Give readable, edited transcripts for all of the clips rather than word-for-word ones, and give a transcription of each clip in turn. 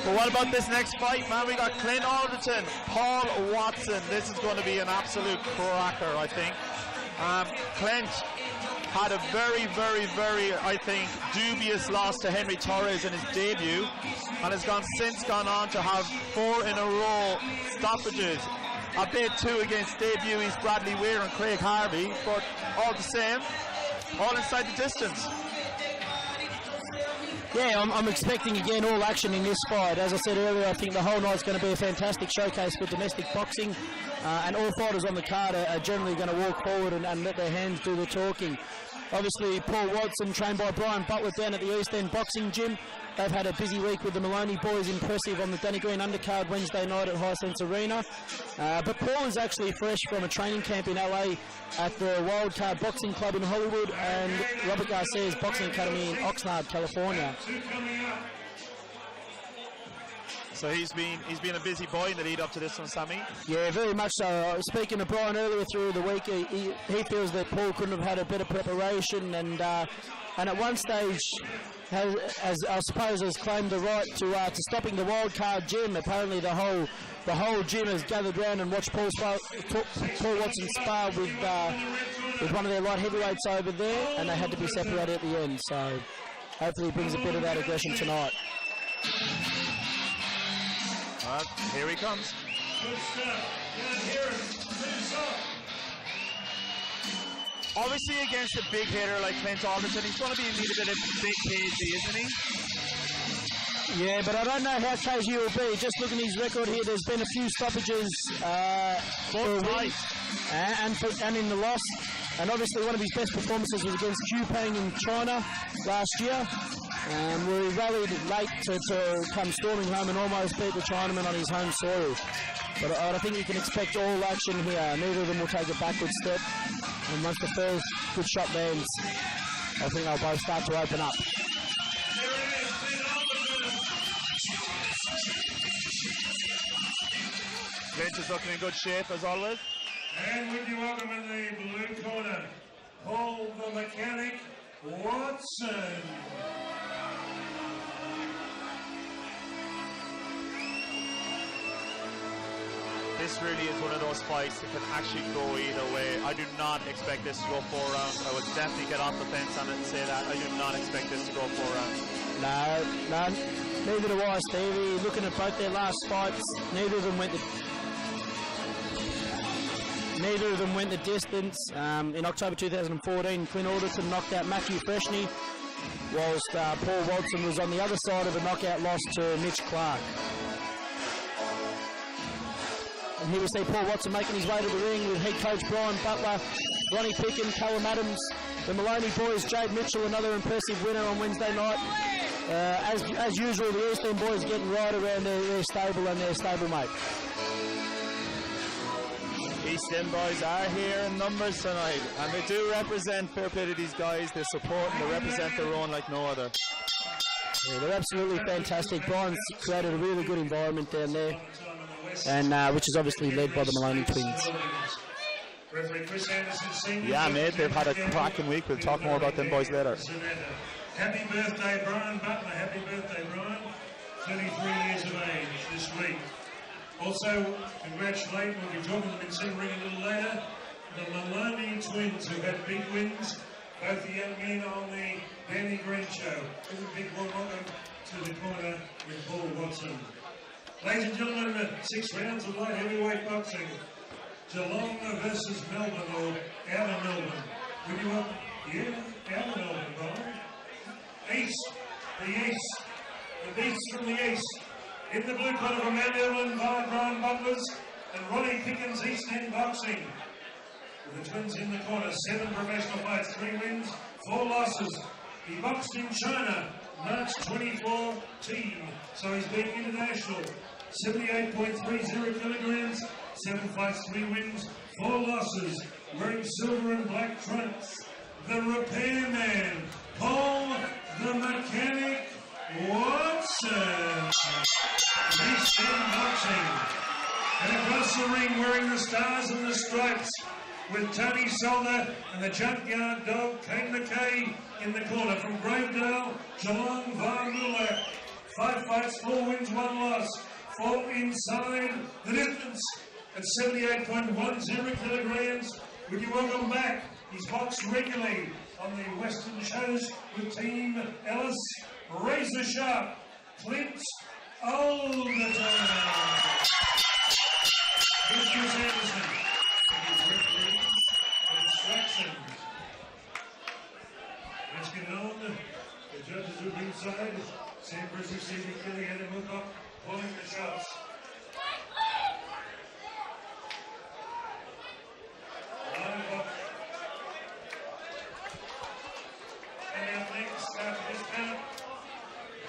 But what about this next fight, man? We got Clint Alderton, Paul Watson. This is going to be an absolute cracker, I think. Clint had a very, I think, dubious loss to Henry Torres in his debut, and has since gone on to have 4 in a row stoppages. A bit 2 against debutees Bradley Weir and Craig Harvey, but all the same, all inside the distance. Yeah, I'm expecting again all action in this fight. As I said earlier, I think the whole night's going to be a fantastic showcase for domestic boxing, and all fighters on the card are generally going to walk forward and let their hands do the talking. Obviously, Paul Watson, trained by Brian Butler down at the East End Boxing Gym. They've had a busy week with the Maloney boys, impressive on the Danny Green undercard Wednesday night at Hisense Arena. But Paul is actually fresh from a training camp in LA at the Wildcard Boxing Club in Hollywood and Robert Garcia's Boxing Academy in Oxnard, California. So he's been a busy boy in the lead up to this one, Sammy. Yeah, very much so. I was speaking to Brian earlier through the week. He feels that Paul couldn't have had a better preparation, and at one stage, has I suppose has claimed the right to stopping the Wildcard Gym. Apparently, the whole gym has gathered round and watched Paul Watson spar with one of their light heavyweights over there, and they had to be separated at the end. So hopefully, he brings a bit of that aggression tonight. Here he comes. Obviously, against a big hitter like Clint Alderton, he's going to be in need of a big KG, isn't he? Yeah, but I don't know how KG will be. Just looking at his record here, there's been a few stoppages for a week and in the loss. And obviously, one of his best performances was against Qpeng in China last year. Where he rallied late to come storming home and almost beat the Chinaman on his home soil. But I think you can expect all action here. Neither of them will take a backward step. And once the first good shot lands, I think they'll both start to open up. Clint is looking in good shape as always. And would you welcome in the blue corner, Paul the Mechanic Watson. This really is one of those fights that can actually go either way. I do not expect this to go 4 rounds. I would definitely get off the fence on it and say that. I do not expect this to go 4 rounds. No, neither do I, Stevie. Looking at both their last fights, neither of them went the distance. In October 2014, Clint Alderton knocked out Matthew Freshney, whilst Paul Watson was on the other side of a knockout loss to Mitch Clark. And here we see Paul Watson making his way to the ring with head coach Brian Butler, Ronnie Pickin, Callum Adams, the Maloney boys, Jade Mitchell, another impressive winner on Wednesday night. As usual, the East End boys getting right around their stable and their stablemate. East End boys are here in numbers tonight, and they do represent fair play to these guys. They support and they represent their own like no other. Yeah, they're absolutely fantastic. Brian's created a really good environment down there, and which is obviously led by the Maloney twins. Yeah, mate, they've had a cracking week. We'll talk more about them boys later. Happy birthday, Brian Butler. Happy birthday, Brian. 33 years of age this week. Also, congratulate, we'll be talking to them in Sing Ring a little later, the Maloney twins who had big wins, both the young men on the Danny Green show. Give a big warm welcome to the corner with Paul Watson. Ladies and gentlemen, 6 rounds of light heavyweight boxing. Geelong versus Melbourne, or out of Melbourne. Would you want, yeah, out of Melbourne, Brian. East, the East, the beasts from the East. In the blue corner from Mount Evelyn by Brian Butlers and Ronnie Pickens, East End Boxing. With the twins in the corner, 7 professional fights, 3 wins, 4 losses. He boxed in China, March 2014, so he's been international. 78.30 kilograms, 7 fights, 3 wins, 4 losses. Wearing silver and black trunks, the repairman, Paul the Mechanic Watson. East End Boxing. And across the ring, wearing the stars and the stripes, with Tony Solder and the Junkyard Dog, Kane McKay, in the corner. From Gravedale, Geelong, Var Muller, 5 fights, 4 wins, 1 loss. 4 inside the distance at 78.10 kilograms. Would you welcome back? He's boxed regularly on the Western shows with Team Ellis. Razor sharp, Clint Alderton. Here's Chris Anderson. Instructions. Let's get on. The judges are inside. Sam Bridges receiving Kelly and Wilcock pulling the shots. And out next, after this count,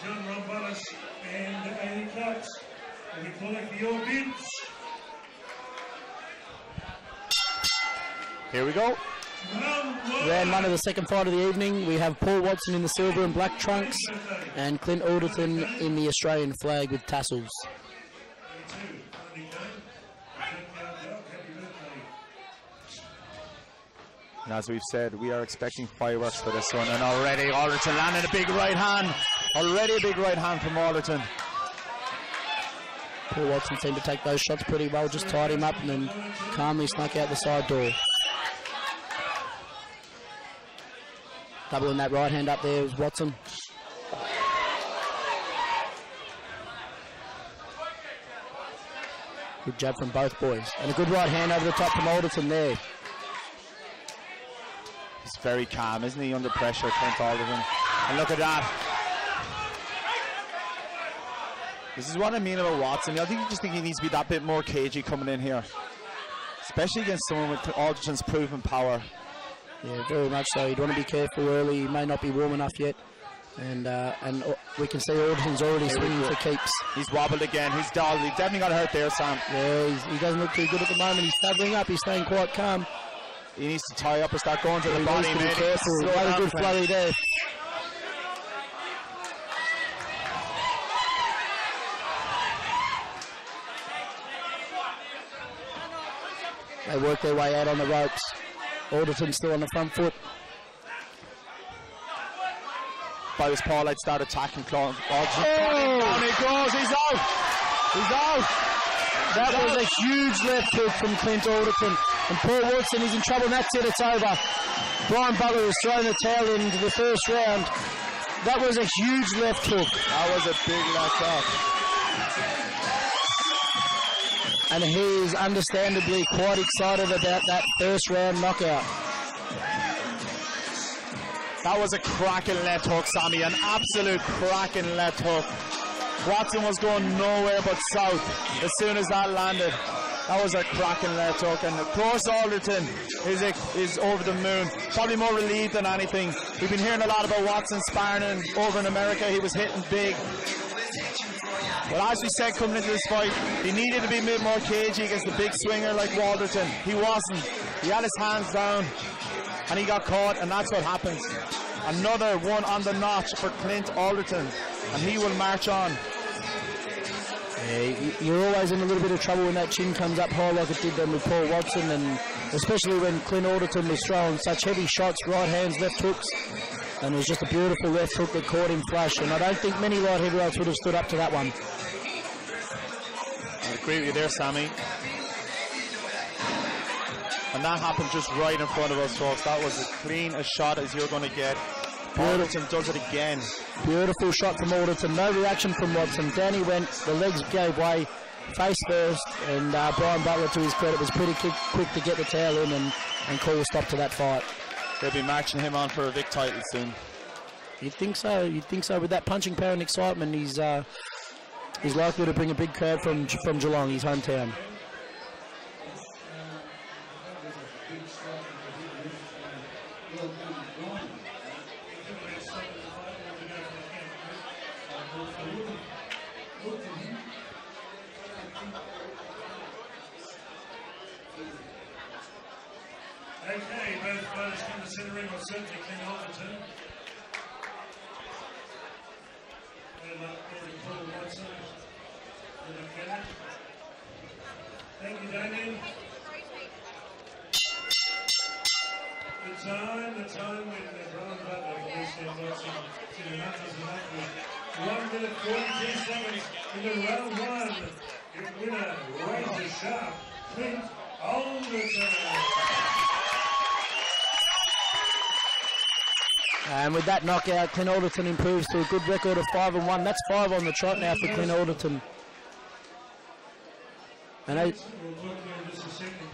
John Rombolis and Amy Cox will be pulling for your bids. Here we go. Round 1 of the second fight of the evening. We have Paul Watson in the silver and black trunks and Clint Alderton in the Australian flag with tassels. And as we've said, we are expecting fireworks for this one, and already Alderton landed a big right hand. Already a big right hand from Alderton. Paul Watson seemed to take those shots pretty well, just tied him up and then calmly snuck out the side door. Doubling that right hand up there was Watson. Good jab from both boys. And a good right hand over the top from Alderton there. He's very calm, isn't he, under pressure, Clint Alderton? And look at that. This is what I mean about Watson. I think he needs to be that bit more cagey coming in here. Especially against someone with Alderton's proven power. Yeah, very much so. You'd want to be careful early. He may not be warm enough yet. And we can see Alderton's already swinging for keeps. He's wobbled again. He's dull. He definitely got hurt there, Sam. Yeah, he doesn't look too good at the moment. He's stumbling up. He's staying quite calm. He needs to tie up or start going to the He body. needs to be careful. Slow Very down, good Clint. flurry there. They work their way out on the ropes. Alderton still on the front foot. By this Paul, I'd start attacking Clint Alderton. Oh! Down he goes. He's out. He's out. That was a huge left hook from Clint Alderton. And Paul Watson is in trouble, and that's it, it's over. Brian Butler has thrown the towel into the first round. That was a huge left hook. That was a big left hook. And he is understandably quite excited about that first round knockout. That was a cracking left hook, Sammy. An absolute cracking left hook. Watson was going nowhere but south as soon as that landed. That was a cracking left hook, and of course Alderton is over the moon. Probably more relieved than anything. We've been hearing a lot about Watson sparring over in America. He was hitting big. Well, as we said coming into this fight, he needed to be a bit more cagey against the big swinger like Alderton. He wasn't. He had his hands down and he got caught, and that's what happens. Another one on the notch for Clint Alderton, and he will march on. Yeah, you're always in a little bit of trouble when that chin comes up high like it did then with Paul Watson, and especially when Clint Alderton was throwing such heavy shots, right hands, left hooks, and it was just a beautiful left hook that caught him flush, and I don't think many light heavyweights would have stood up to that one. I agree with you there, Sammy. And that happened just right in front of us, folks. That was as clean a shot as you're going to get. Alderton does it again. Beautiful shot from Alderton. No reaction from Watson. Down he went. The legs gave way. Face first. And Brian Butler, to his credit, was pretty quick to get the towel in and call a stop to that fight. They'll be marching him on for a Vic title soon. You'd think so. You'd think so. With that punching power and excitement, he's likely to bring a big crowd from Geelong, his hometown. Okay, both fighters come to center ring, or certainly Clint Alderton. Paul Watson. Thank you, Damien. The time when Brian Butler, Watson, to the matches and 1 minute 42 seconds into round one. Your winner, razor sharp, Clint Alderton. And with that knockout, Clint Alderton improves to a good record of 5-1. That's 5 on the trot now for Clint Alderton. And We'll talk to you in just a second.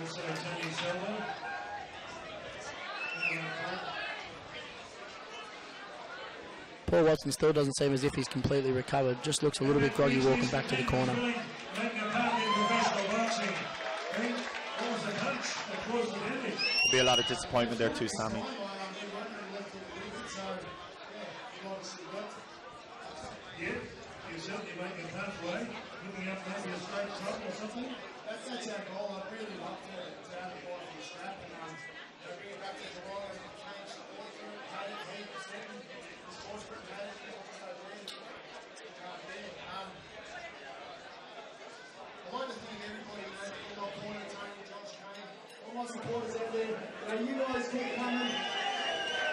Also, Tony Silva. Paul Watson still doesn't seem as if he's completely recovered. Just looks a little bit groggy walking back to the corner. Making a part in professional boxing. What was the punch that caused the damage? There'll be a lot of disappointment there too, Sammy. Yeah, you certainly make a pathway. Looking up maybe a straight top or something. That's our goal. I'd really love to have the ball from the strap and bring it back to Toronto and change the ball through it, cut it, heat the second, the sports group had it, also there. I want to thank everybody, all my pointer, Tony, Josh, Kane, all my supporters out there. You guys keep coming,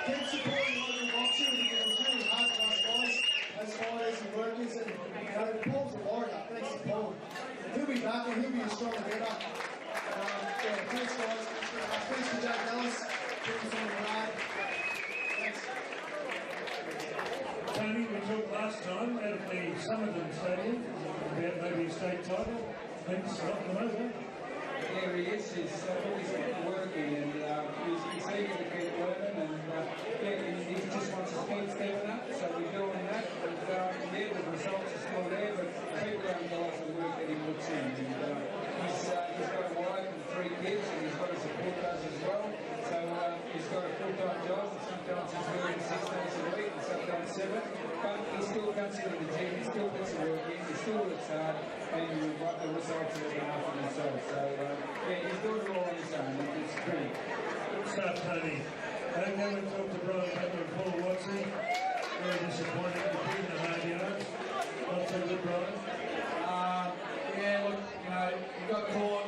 keep supporting local boxing, because it's really hard for us guys, as fighters and workers, and Paul's a warrior. Thanks to Paul. He'll be back and he'll be a stronger better. Thanks guys. Thanks to Jack Ellis. Thanks on the ride. Thanks. Tony, we talked last time out of the Somerton Stadium about maybe a state title. Clint's not the moment. Yeah, he is. He's getting working and he's eager to keep learning and he just wants to keep stepping up. So we're doing that. And the results are still there, but people don't realise the work that he puts in. And he's got a wife and 3 kids, and he's got to support those as well. So he's got a full-time job. Sometimes he's working 6 days a week, and sometimes 7. But he still comes into the gym. He still puts the work in. He still works hard, and the results are enough for himself. So yeah, he's doing it all on his own. It's pretty. Good stuff, Tony. And then we talked to Brian Pepper and Paul Watson. Very disappointed with him in the hard yards. Not so good, Brian. Yeah, look, he got caught.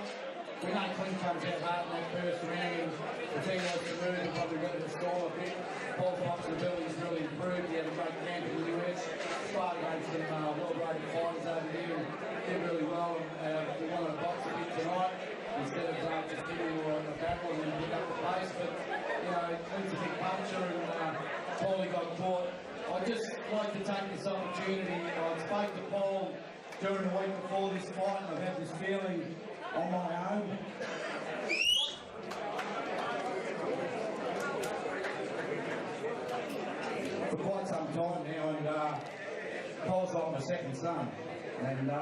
We know Clint comes out hard in that first round. The team wants to move and probably got to score a bit. Paul's boxing ability's really improved. He had a great camp in the US. Started against some well-rated fighters over here and did really well. We wanted to box a bit tonight instead of just giving a battle and then pick up the pace. But, Clint's a big puncher and Paulie got caught. I'd just like to take this opportunity. I spoke to Paul during the week before this fight, and I've had this feeling on my own. For quite some time now, and Paul's like my second son, and I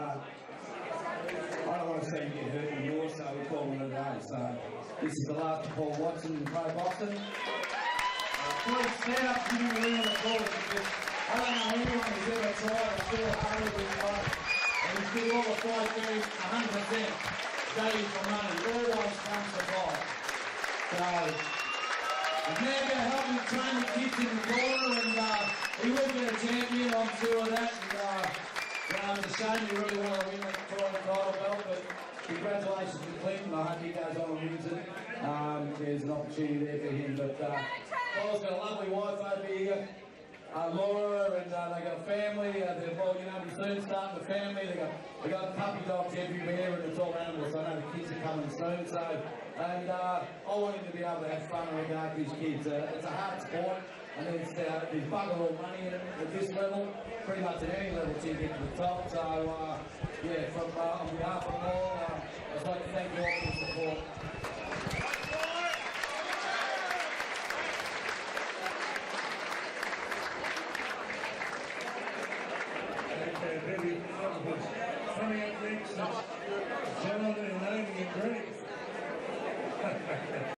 don't want to see him get hurt anymore, so we're calling it a day. So this is the last of Paul Watson in pro boxing. Please stand up and give him a round of applause, because I don't know anyone who's ever tried or feel harder than him. And he's did all the fight there 100%. Days for money, always comes to fight. So, he's now going to help him train the kids in the corner, and he will get a champion, I'm sure of that. And, it's a shame you really want to win that title belt, but congratulations to Clint, I hope he goes on and wins it. There's an opportunity there for him, but Paul's got a lovely wife over here. Laura, and they got a family. They're we soon starting the family. They got puppy dogs everywhere, and it's all animals. I know the kids are coming soon. So, and I want him to be able to have fun and look after his kids. It's a hard sport, and there's bugger all money in it at this level. Pretty much at any level till you get to the top. So, yeah, from on behalf of all, I'd like to thank you all for the support. Coming up next is John and Amy and Greg.